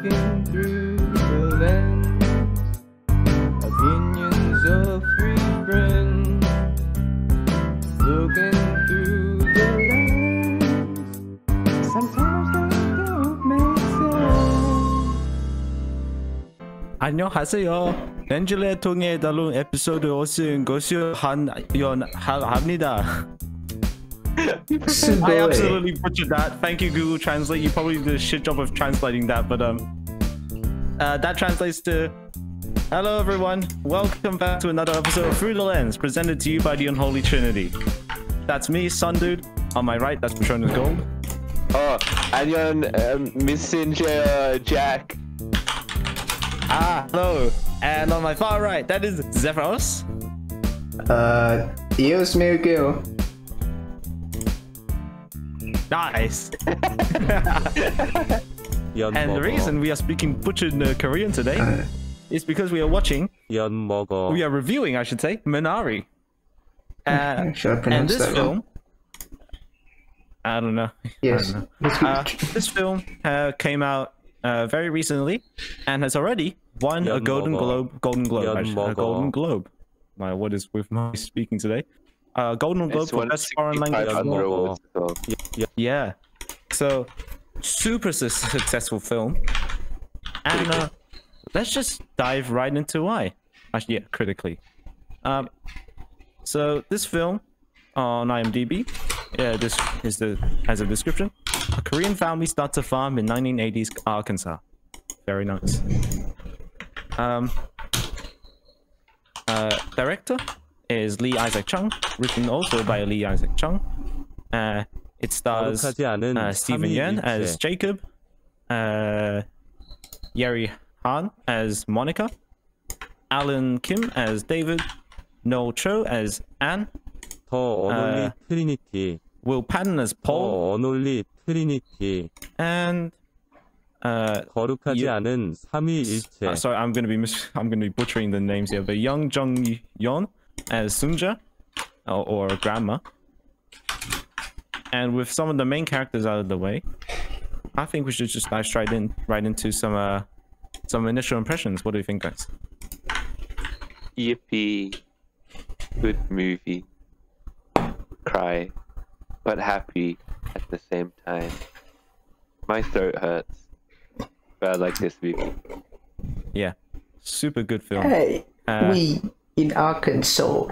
looking through the lens, opinions of three friends, looking through the lens. Sometimes they don't make sense. 안녕하세요. 렌즈를 통해 다룬 에피소드 5은 것을 합니다. I absolutely butchered that. Thank you, Google Translate. You probably did a shit job of translating that, but that translates to hello everyone. Welcome back to another episode of Through the Lens, presented to you by the Unholy Trinity. That's me, Sun Dude. On my right, that's Patronus Gold. Oh, 안녕, Messenger Jack. Ah, hello. And on my far right, that is Zephyros. Eos Mirgil. Nice. And the reason we are speaking butchered Korean today is because we are watching, we are reviewing, I should say, Minari. And this film, I don't know. Yes. This film came out very recently and has already won a Golden Globe. A Golden Globe. What is with my speaking today? Golden Globe for Best Foreign Language. Yeah. So, super successful film. And let's just dive right into why. Actually, yeah, critically. So this film on IMDb, this is has a description. A Korean family starts a farm in 1980s Arkansas. Very nice. Director is Lee Isaac Chung, written also by Lee Isaac Chung. It stars Steven Yeun as Jacob, Yeri Han as Monica, Alan Kim as David, Noel Cho as Anne, Unholy Trinity. Will Patton as Paul, Unholy Trinity. and 거룩하지 않은 삼위일체. sorry, I'm gonna be butchering the names here, but Young Jung Yeon as Sunja, or Grandma. And with some of the main characters out of the way, I think we should just dive right into some initial impressions. What do you think, guys? Yippee. Good movie. Cry, but happy at the same time. My throat hurts, but I like this movie. Yeah, super good film. Hey, we in Arkansas.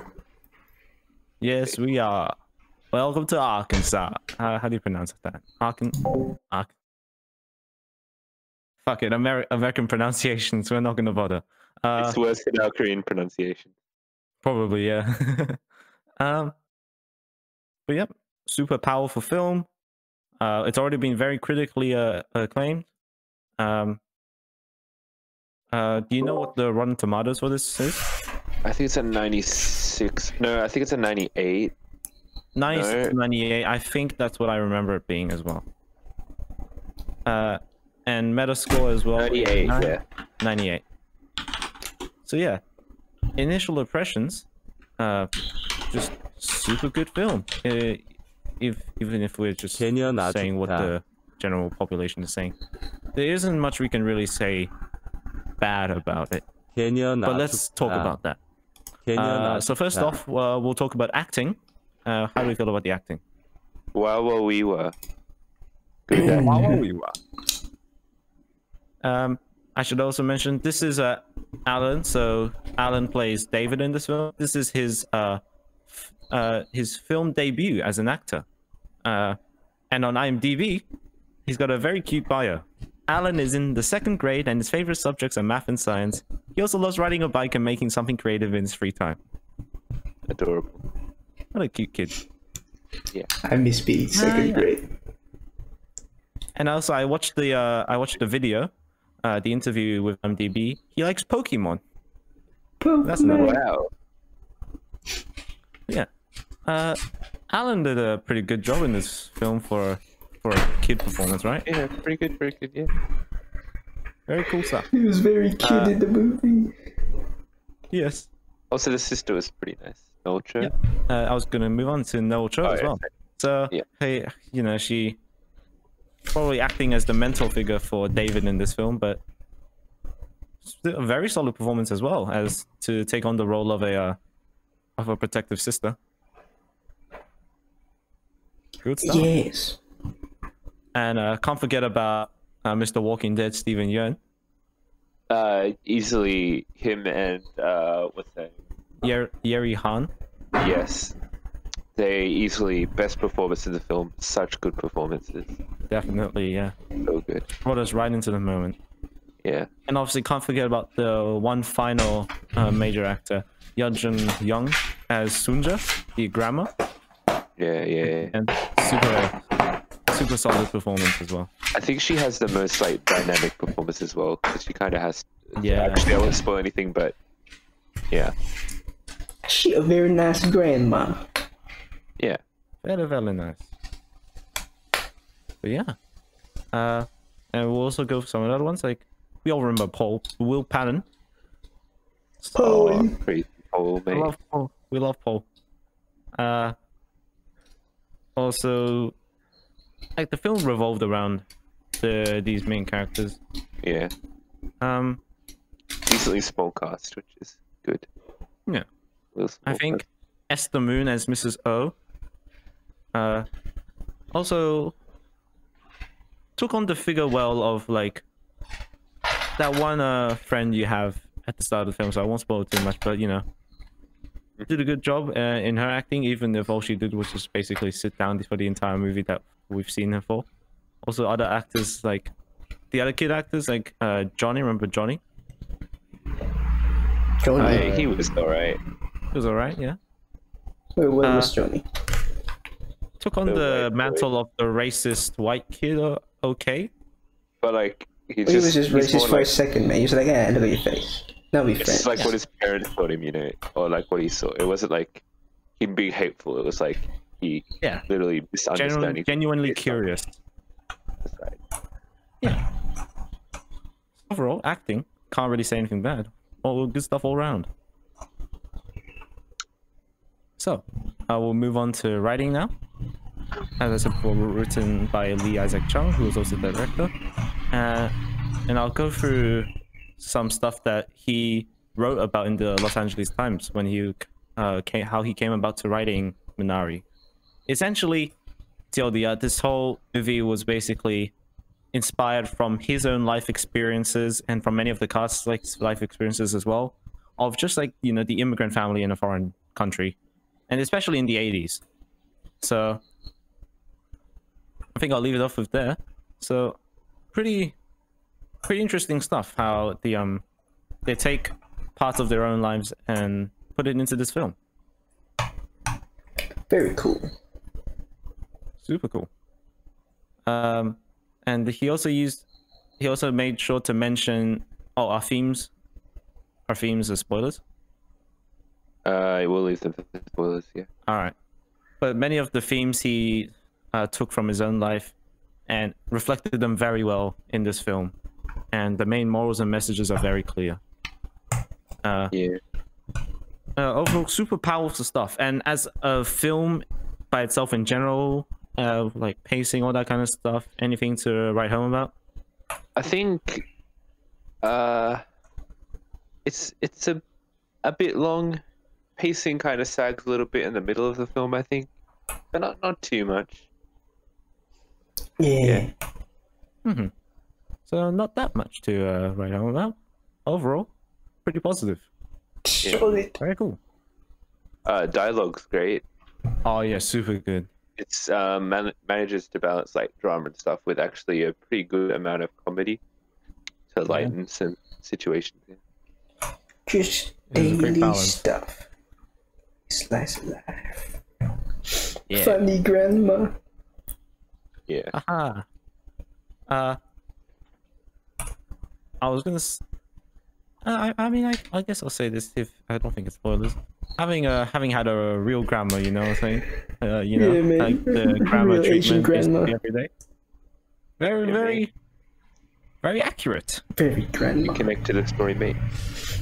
Yes, we are. Welcome to Arkansas. How do you pronounce that? Fuck it, American pronunciations. We're not gonna bother. It's worse than our Korean pronunciation. Probably, yeah. But yeah, super powerful film. It's already been very critically acclaimed. Do you know what the Rotten Tomatoes for this is? I think it's a 96. No, I think it's a 98. 96, 98. I think that's what I remember it being as well. And Metascore as well. 98, yeah. 98. So yeah, initial impressions, just super good film. Even if we're just saying what the general population is saying, there isn't much we can really say bad about it. But let's talk about that. So first off, we'll talk about acting. How do we feel about the acting? Wow, we were. Wow, we were. I should also mention this is Alan. So Alan plays David in this film. This is his film debut as an actor. And on IMDb, he's got a very cute bio. Alan is in the 2nd grade and his favorite subjects are math and science. He also loves riding a bike and making something creative in his free time. Adorable. What a cute kid. Yeah. I miss being 2nd grade. And also, I watched the video, the interview with IMDb. He likes Pokemon. That's another one. Wow. Yeah. Alan did a pretty good job in this film for a kid performance, right? Yeah, pretty good, yeah. Very cool stuff. He was very cute in the movie. Yes. Also, the sister was pretty nice. Noel Cho. Yeah. I was gonna move on to Noel Cho as well. So, yeah. hey, you know, she probably acting as the mentor figure for David in this film, but still a very solid performance as well, as to take on the role of a protective sister. Good stuff. Yes. And can't forget about Mr. Walking Dead, Steven Yeun. Easily him and what's that? Yeri Han. Yes, they easily best performance in the film. Such good performances. Definitely, yeah. So good. Brought us right into the moment. Yeah. And obviously can't forget about the one final major actor, Yeojun Young as Sunja, the grandma. Yeah. And super solid performance as well. I think she has the most like dynamic performance as well, because she kind of has. Yeah. Actually, I won't spoil anything, but yeah. She a very nice grandma. Yeah. Very nice. But yeah. And we'll also go for some other ones, like we all remember Will Patton. Oh, crazy Paul, mate. We love Paul. Also, like the film revolved around these main characters. Yeah. Decently small cast, which is good. Yeah. I think Esther Moon as Mrs. O. Also took on the figure well of like that one friend you have at the start of the film, so I won't spoil too much, but you know, did a good job in her acting, even if all she did was just basically sit down for the entire movie that we've seen her for. Also, other actors like the other kid actors like Johnny. Remember Johnny? Johnny. He was alright. He was alright, yeah. Wait, where was Johnny? Took on the mantle of the racist white kid, okay. But like, he was just racist for a second, man. He was like, "Yeah, look at your face. Now we friends." It's like what his parents taught him, you know, or like what he saw. It wasn't like him being hateful. It was like he literally misunderstanding. Genuinely curious. Yeah. Overall, acting, can't really say anything bad. All good stuff all around. So, we'll move on to writing now. As I said before, written by Lee Isaac Chung, who was also the director. And I'll go through some stuff that he wrote about in the Los Angeles Times when he how he came about to writing Minari. Essentially, TLDR, this whole movie was basically inspired from his own life experiences and from many of the cast's life experiences as well, of just like, you know, the immigrant family in a foreign country, and especially in the 80s. So I think I'll leave it off with there. So pretty interesting stuff how they take parts of their own lives and put it into this film. Very cool. Super cool. And he also made sure to mention our themes are spoilers. I will leave them for the spoilers, yeah. Alright. But many of the themes he took from his own life and reflected them very well in this film. And the main morals and messages are very clear. Overall, super powerful stuff. And as a film by itself in general, like pacing, all that kind of stuff, anything to write home about? I think it's a bit long. Pacing kind of sags a little bit in the middle of the film, I think, but not too much. Yeah. Mm-hmm. So not that much to write home about. Overall, pretty positive. Solid. Very cool. Dialogue's great. Oh yeah, super good. It's manages to balance like drama and stuff with actually a pretty good amount of comedy to lighten some situations. Just daily stuff. Slice of life. Yeah. Funny grandma. Yeah. Aha. I was gonna. I mean, I guess I'll say this if I don't think it's spoilers. Having had a real grandma, you know what I'm saying? You know, yeah, like the grandma real Asian treatment grandma. every day. Very accurate. Very grandma. You connect to the story, mate.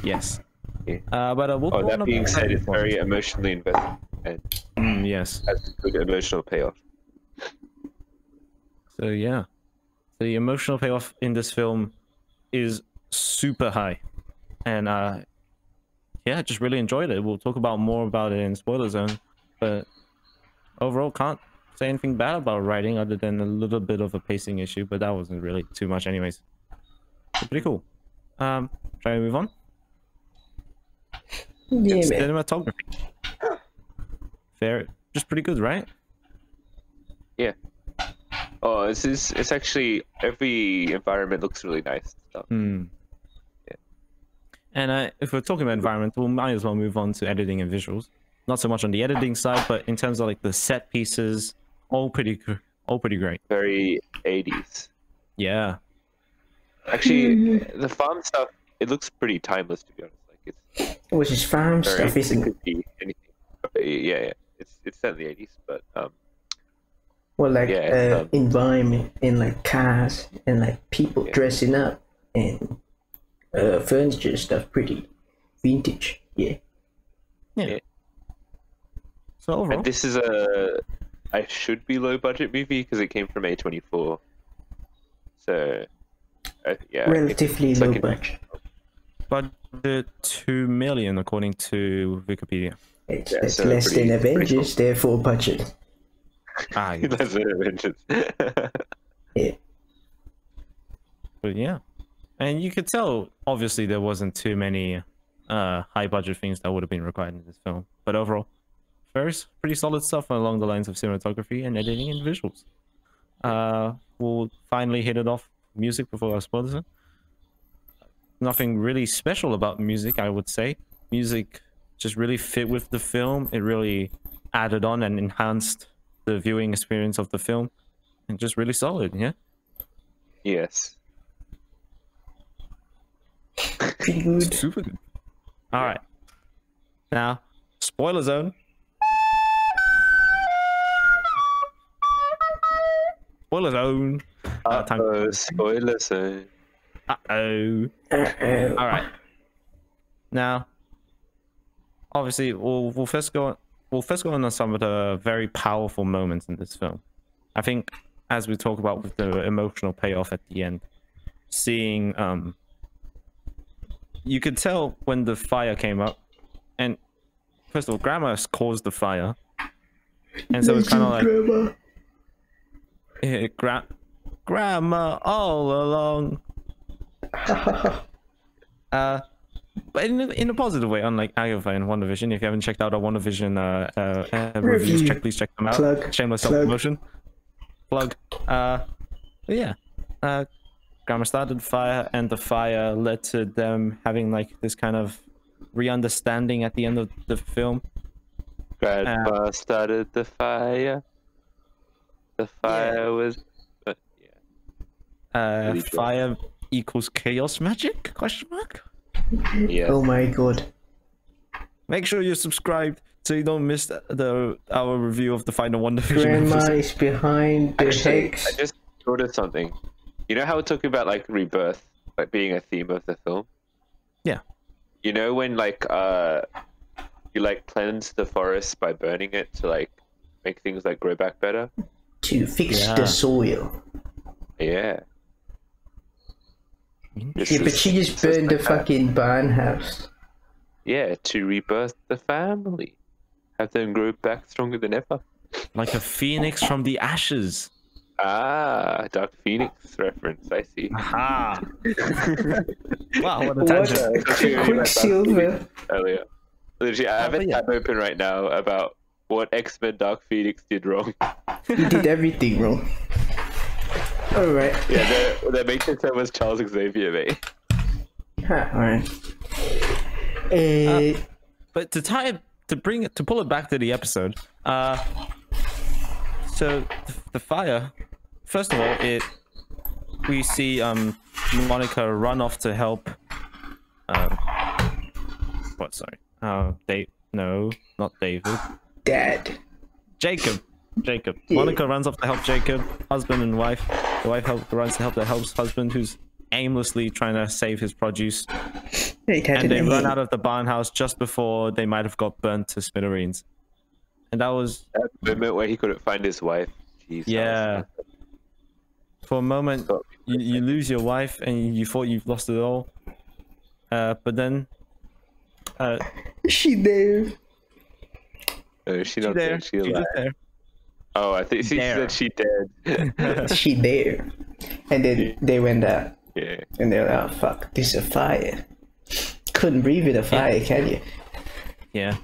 Yes. Yeah. But we'll that being said, it's very emotionally invested and yes. has a good emotional payoff. So yeah. The emotional payoff in this film is super high, and yeah, just really enjoyed it. We'll talk about more about it in spoiler zone, but overall, can't say anything bad about writing other than a little bit of a pacing issue, but that wasn't really too much, anyways. So pretty cool. Try to move on. Yeah, man. Cinematography. Fair, just pretty good, right? Yeah. Oh, it's actually every environment looks really nice. So. Yeah. And if we're talking about environment, we might as well move on to editing and visuals. Not so much on the editing side, but in terms of like the set pieces, all pretty great. Very 80s. Yeah. Actually, the farm stuff, it looks pretty timeless, to be honest. Like it's Which is farm stuff, it isn't it? could be anything. Yeah. It's set in the 80s, but Well, like yeah, environment and like cars and like people dressing up and furniture stuff, pretty vintage. Yeah. Yeah. So overall, and this is I should be low budget movie because it came from A24. So yeah, Relatively it's low like budget. budget 2 million according to Wikipedia. It's so less than pretty Avengers, therefore budget. Ah, yeah. Less than Avengers. Yeah. But yeah, and you could tell obviously there wasn't too many high budget things that would have been required in this film, but overall pretty solid stuff along the lines of cinematography and editing and visuals. We'll finally hit it off music before our spoilers. Nothing really special about music, I would say. Music just really fit with the film. It really added on and enhanced the viewing experience of the film, and just really solid. Yeah. Yes. Pretty good. Super good. All right. Now, spoiler zone. Spoiler zone. Spoiler zone. Uh-oh. All right. Now, obviously, we'll first go on some of the very powerful moments in this film. I think, as we talk about with the emotional payoff at the end, seeing you could tell when the fire came up, and first of all, Grandma caused the fire, and so it's kind of like Grandma all along. But in a positive way, unlike Agatha in WandaVision. If you haven't checked out our WandaVision reviews, please check them out. Plug. Shameless self-promotion. Plug. Yeah. Grandma started the fire, and the fire led to them having like this kind of re-understanding at the end of the film. Grandpa started the fire. The fire was... Really fire equals chaos magic? Question mark? Yeah. Oh my god. Make sure you're subscribed so you don't miss our review of the final WandaVision. Grandma is behind the hex. I just thought of something. You know how we're talking about like rebirth, like being a theme of the film? Yeah. You know when like you like cleanse the forest by burning it to like make things like grow back better? To fix the soil. Yeah. Yeah, but she just burned the fucking barn house. Yeah, to rebirth the family. Have them grow back stronger than ever. Like a phoenix from the ashes. Ah, Dark Phoenix reference, I see. Aha! Wow, what a tangent. Quicksilver. Earlier. Literally, I have a tab open right now about what X-Men Dark Phoenix did wrong. He did everything wrong. Alright. Yeah, the Matrix was Charles Xavier, mate. Alright. But to pull it back to the episode, so the fire, first of all, we see Monica run off to help no, not David. Dad. Jacob. Yeah. Monica runs off to help Jacob, husband and wife. The wife runs to help the husband, who's aimlessly trying to save his produce. And they run out of the barn house just before they might have got burnt to smithereens. And that was that moment where he couldn't find his wife. Jeez, yeah. For a moment, you lose your wife and you thought you've lost it all. But then... she there. She not there. She She's alive. just there. Oh, I think she said she dead. She there. And then they went out. Yeah. And they're like, oh, fuck, this is a fire. Couldn't breathe with a fire, can you? Yeah.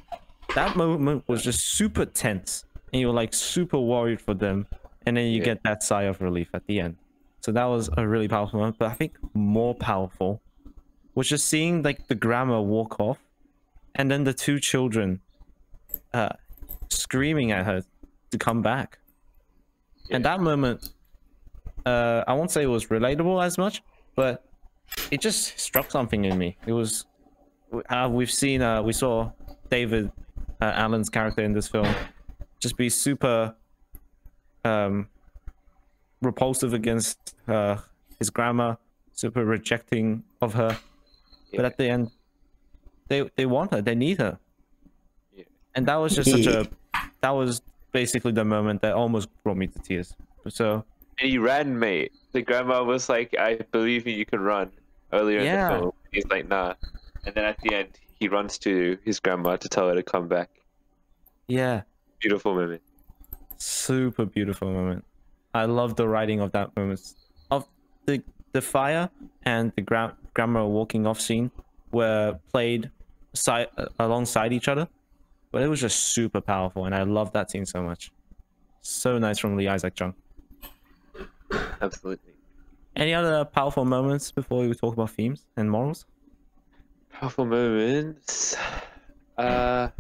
That moment was just super tense. And you were like super worried for them. And then you get that sigh of relief at the end. So that was a really powerful moment. But I think more powerful was just seeing like the grandma walk off. And then the two children screaming at her to come back. And that moment, I won't say it was relatable as much, but it just struck something in me. It was, we saw David Allen's character in this film just be super repulsive against his grandma, super rejecting of her. But at the end, they want her, they need her. And that was just that was basically the moment that almost brought me to tears. So. And he ran, mate. The grandma was like, I believe you can run, earlier in the film. He's like, nah. And then at the end, he runs to his grandma to tell her to come back. Yeah. Beautiful moment. Super beautiful moment. I love the writing of that moment. Of the fire and the grandma walking off scene were played alongside each other. But it was just super powerful, and I love that scene so much. So nice from Lee Isaac Chung. Absolutely. Any other powerful moments before we talk about themes and morals? Powerful moments. Oh,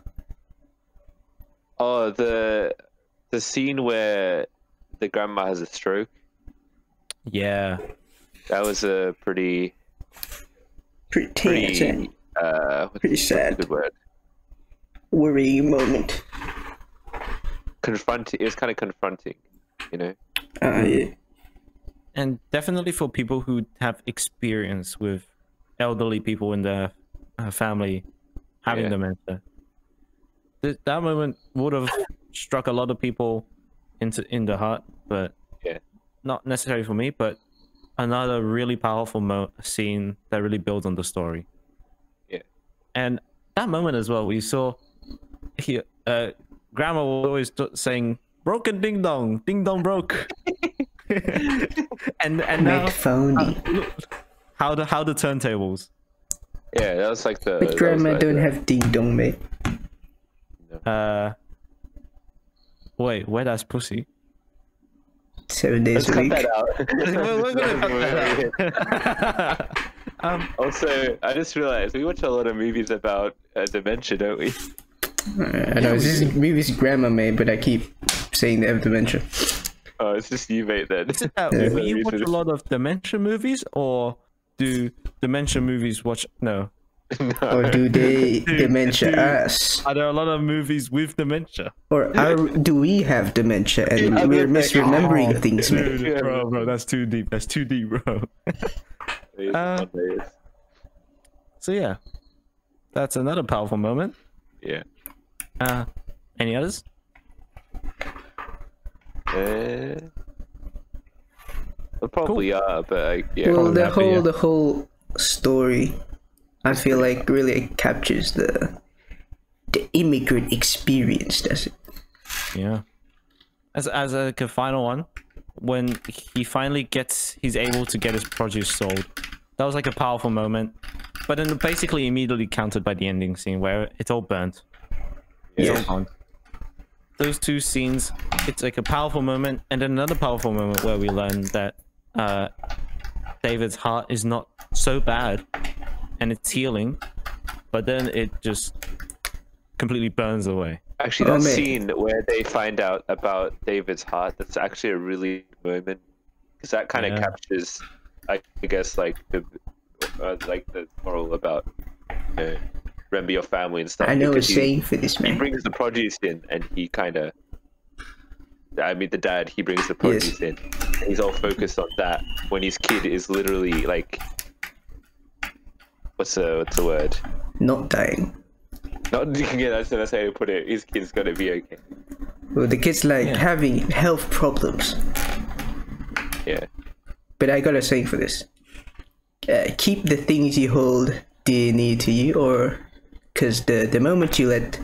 the scene where the grandma has a stroke. Yeah. That was a pretty sad. Good word. Worrying moment. Confronting. It was kind of confronting, you know. Yeah. And definitely for people who have experience with elderly people in their family having dementia, that moment would have struck a lot of people in the heart, but not necessarily for me. But another really powerful scene that really builds on the story. Yeah. And that moment as well, we saw here. Grandma was always saying, "Broken ding dong broke." and now how the turntables. Yeah, that was like the. But grandma don't have ding dong, mate. No. Wait, where that's pussy? 7 days a week. Cut that out. We're gonna cut that out. Also, I just realized we watch a lot of movies about dementia, don't we? I know this movie's grandma made, but I keep saying they have dementia. Oh, it's just you, mate. Then. Is it that we watch a lot of dementia movies, or do dementia movies watch? No. Or do they dementia us? Are there a lot of movies with dementia? Or do we have dementia and we're misremembering things, man? Dude, bro, that's too deep. That's too deep, bro. So yeah, that's another powerful moment. Yeah. Any others? Well, probably are, but yeah. Well, the whole story, I feel like really captures the immigrant experience, does it? Yeah. As a final one, when he's able to get his produce sold, that was like a powerful moment. But then basically immediately countered by the ending scene where it's all burnt. It's all gone. Those two scenes, it's like a powerful moment, and then another powerful moment where we learn that David's heart is not so bad and it's healing, but then it just completely burns away. Actually, that scene where they find out about David's heart, that's actually a really good moment, because that kind of captures, I guess, like the moral about remember your family and stuff. I know a saying for this, man. He brings the produce in, and he kind of, the dad, he brings the produce in. And he's all focused on that when his kid is literally like, what's the word? Not dying. Not, yeah, that's how you put it. His kid's gonna be okay. Well, the kid's like having health problems. Yeah. but I got a saying for this. Keep the things you hold dear near to you, or because the moment you let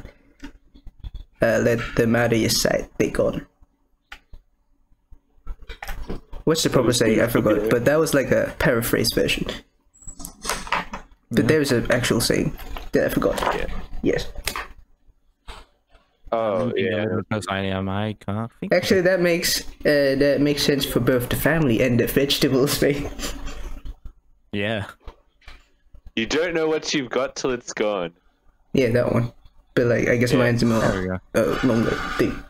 them out of your sight, they're gone. What's the proper saying? I forgot, but that was like a paraphrase version. But there's an actual saying that I forgot. Yeah. Yes. Oh yeah. Because I can't think. Actually, that makes sense for both the family and the vegetables, mate. Yeah. You don't know what you've got till it's gone. Yeah, that one. But like, I guess mine's a more longer thing.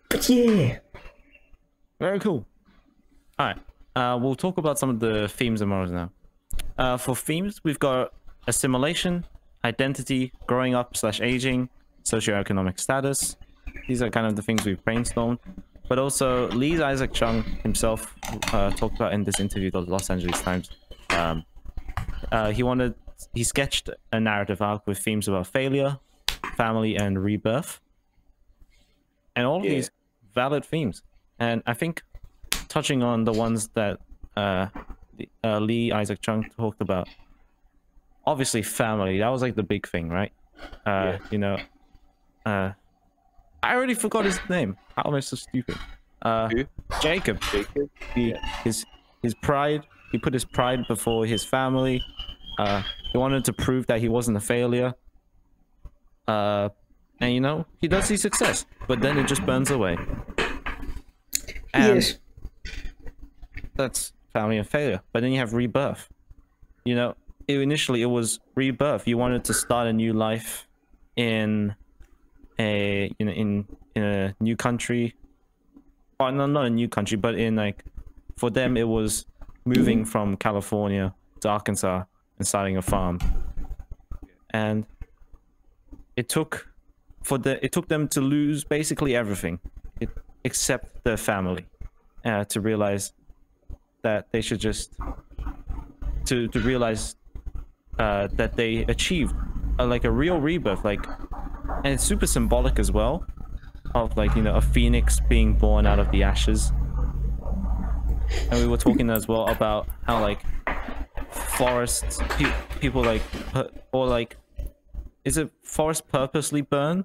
But yeah. Very cool. All right. We'll talk about some of the themes and morals now. For themes, we've got assimilation, identity, growing up / aging, socioeconomic status. These are kind of the things we've brainstormed. But also, Lee Isaac Chung himself talked about in this interview, the Los Angeles Times. He sketched a narrative arc with themes about failure, family, and rebirth. And all of these valid themes. And I think touching on the ones that Lee Isaac Chung talked about, obviously family, that was like the big thing, right? You know, I already forgot his name. How am I so stupid? Jacob. His pride. He put his pride before his family. He wanted to prove that he wasn't a failure. And you know, he does see success, but then it just burns away. And Yes. that's family and failure. But then you have rebirth. You know, initially it was rebirth. You wanted to start a new life in a in a new country. Oh, no, not a new country, but in like, for them it was moving from California to Arkansas and starting a farm. And it took them to lose basically everything, except their family, to realize that they should just to realize that they achieved like a real rebirth, like, and it's super symbolic as well, of like, you know, a phoenix being born out of the ashes. And we were talking as well about how like forests, people like, or like, is it forest purposely burn?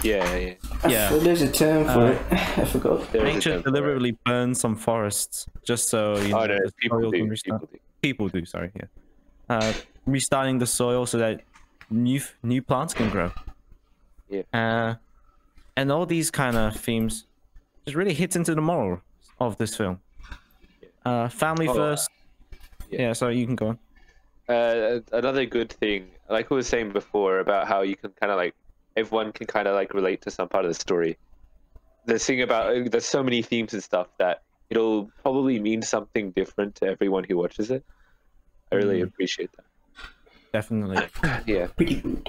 Yeah. There's a term for it. I forgot. Nature deliberately burns some forests just so, you know, the soil can restart. People do, sorry, yeah. Restarting the soil so that new plants can grow. Yeah. And all these kind of themes just really hits into the moral of this film. Family first. Yeah, so you can go on. Another good thing, like I was saying before, about how you can kind of like, everyone can kind of like relate to some part of the story. The thing about, there's so many themes and stuff that it'll probably mean something different to everyone who watches it. I really appreciate that. Definitely. Yeah. Pretty good.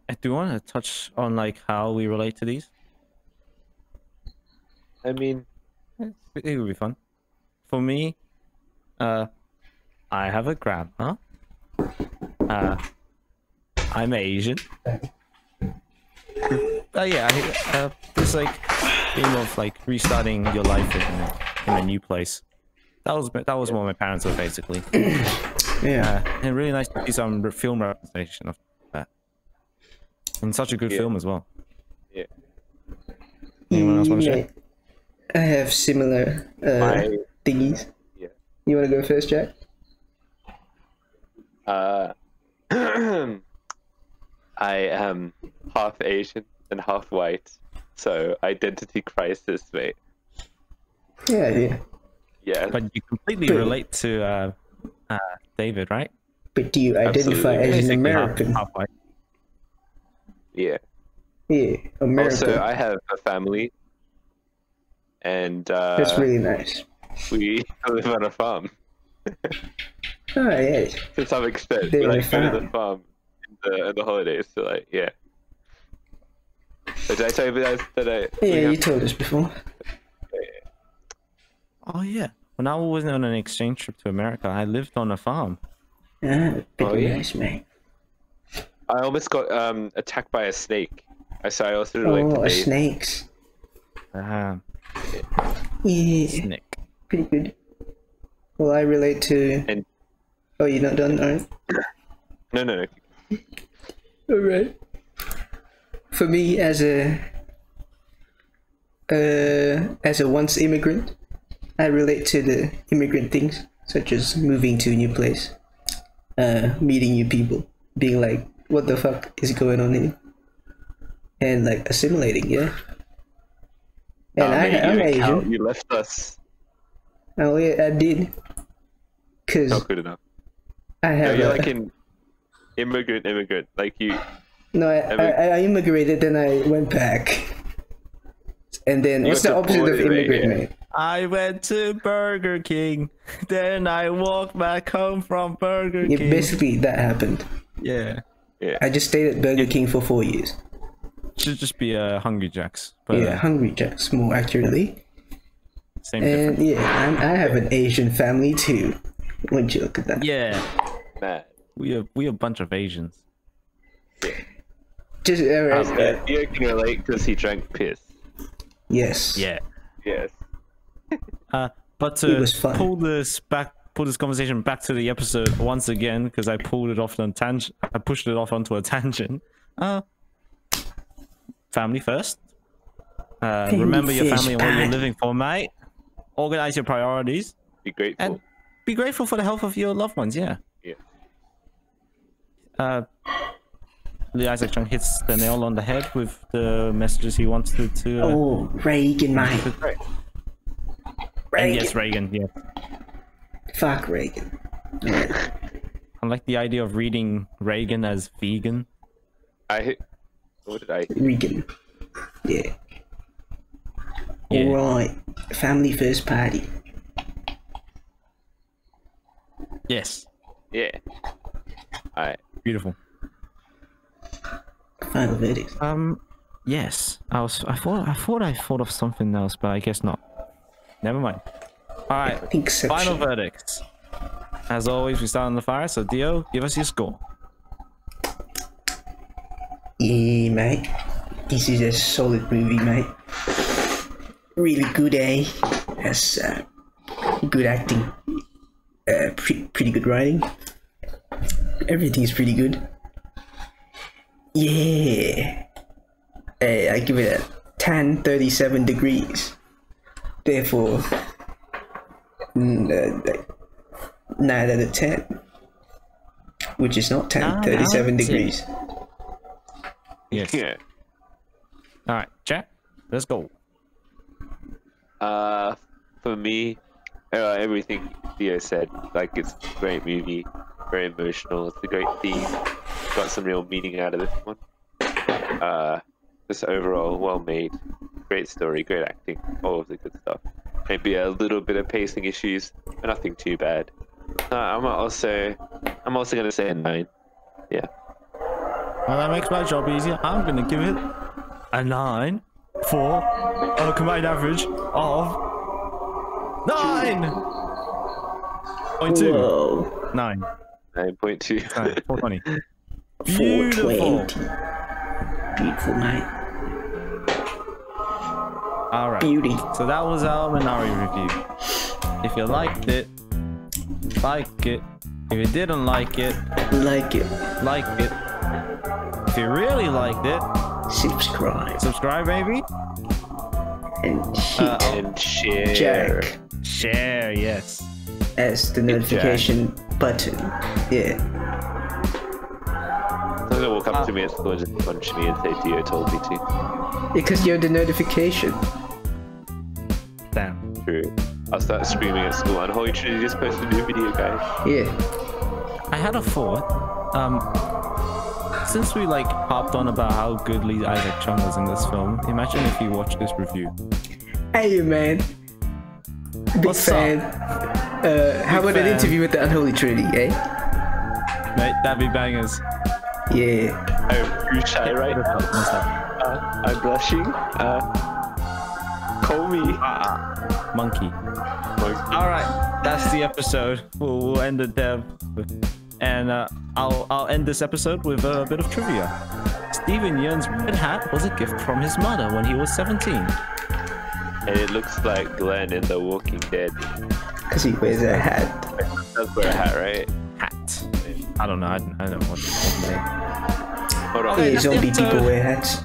I do want to touch on like how we relate to these. I mean, it would be fun. For me, I have a grandma. I'm Asian. This like theme of like restarting your life in a new place. That was what my parents were basically. Yeah. And really nice to see some film representation of that. And such a good film as well. Yeah. Anyone else want to share? I have similar thingies. Yeah. You want to go first, Jack? I am half Asian and half white, so identity crisis, mate. Yeah. Yeah. But you completely relate to David, right? But do you identify as an Basically American? half white. Yeah. Yeah, American. Also, I have a family, and That's really nice. we live on a farm. Oh, yeah. To some extent, Live we on a like go to the farm. farm in the holidays. So like, yeah. Did I tell you that Yeah, you told us before. Oh yeah. When I was on an exchange trip to America, I lived on a farm. Pretty nice, man. I almost got attacked by a snake. So I also relate to Dave. Snakes. Yeah. Yeah. Snake. pretty good. Well, I relate to. And Oh, you're not done, alright? no. Alright. For me, as a once immigrant, I relate to the immigrant things, such as moving to a new place, meeting new people, being like, what the fuck is going on here? And like assimilating, yeah. And I'm Asian. You left us. Oh yeah, I did. Cause Not good enough. I have. You're like an immigrant. Like you. No, I immigrated, then I went back. And then what's the opposite of immigrant, mate? I went to Burger King, then I walked back home from Burger Yeah, King. basically that happened. Yeah. I just stayed at Burger King for 4 years. Should just be Hungry Jack's. But, Yeah, Hungry Jack's more accurately. Same And difference. yeah, I have an Asian family too. Wouldn't you look at that? Yeah. Man. We a bunch of Asians. Just You can relate because he drank piss. yes. Yeah. Yes. But It to was fun. pull this conversation back to the episode once again, because I pulled it off on tangent. I pushed it off onto a tangent. Family first. Remember your family and what you're living for, mate. Organize your priorities Be grateful. and be grateful for the health of your loved ones. Yeah. Yeah. Lee Isaac Chung hits the nail on the head with the messages he wants to. Oh, Reagan, mate. And yes, Reagan. Yeah. Fuck Reagan. I like the idea of reading Reagan as vegan. What did I? Reagan. Yeah. Yeah. Alright. Family first party. Yes. Yeah. Alright. Beautiful. Final verdict. Yes. I thought I thought of something else, but I guess not. Never mind. All right. Inception. Final verdicts. As always, we start on the fire. So Dio, give us your score. Yeah, mate. This is a solid movie, mate. Really good, eh? Has good acting. Pretty good writing. Everything's pretty good. Yeah. I give it a 1037 degrees. Therefore, 9 out of 10. Which is not 10, 37 degrees. Yes. Yeah. All right, Jack. Let's go. For me, everything Theo said, like it's a great movie, very emotional. It's a great theme. Got some real meaning out of this one. Just overall, well made, great story, great acting, all of the good stuff. Maybe a little bit of pacing issues, but nothing too bad. I'm also gonna say a 9. Yeah. Well, that makes my job easier. I'm gonna give it a 9 for a combined average of 9.2. Whoa. 9. 9.2. 420. 420. Beautiful, mate. All right. Beauty. So that was our Minari review. If you liked it, like it. If you didn't like it, Like it. like it. If you really liked it, Subscribe. subscribe, baby. And hit And share. Jack Share, yes. as the notification button. Yeah. Someone will come to me at school and just punch me and say Dio told me to. Because you're the notification. Damn. True. I'll start screaming at school. Unholy Trinity just posted a new video, guys. Yeah. I had a thought. Since we like harped on about how good Lee Isaac Chung was in this film, imagine if you watched this review. Hey, man. Big What's fan. How about an fan. interview with the Unholy Trinity, eh? Mate, that'd be bangers. Yeah. I'm too shy right now. I'm blushing. Call me. Monkey. All right, that's the episode. We'll end it there, and I'll end this episode with a bit of trivia. Steven Yeun's red hat was a gift from his mother when he was 17. And it looks like Glenn in The Walking Dead. Because he wears a hat. Does wear a hat, right? Hat. I don't know. I don't watch it. Hold on. Hey, zombie people wear hats.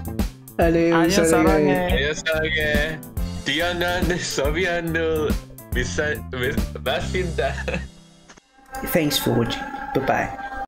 Hello, 안녕 사랑해. 안녕 사랑해. 디아나는 소비안을 맞습니다. Thanks for watching. Bye bye.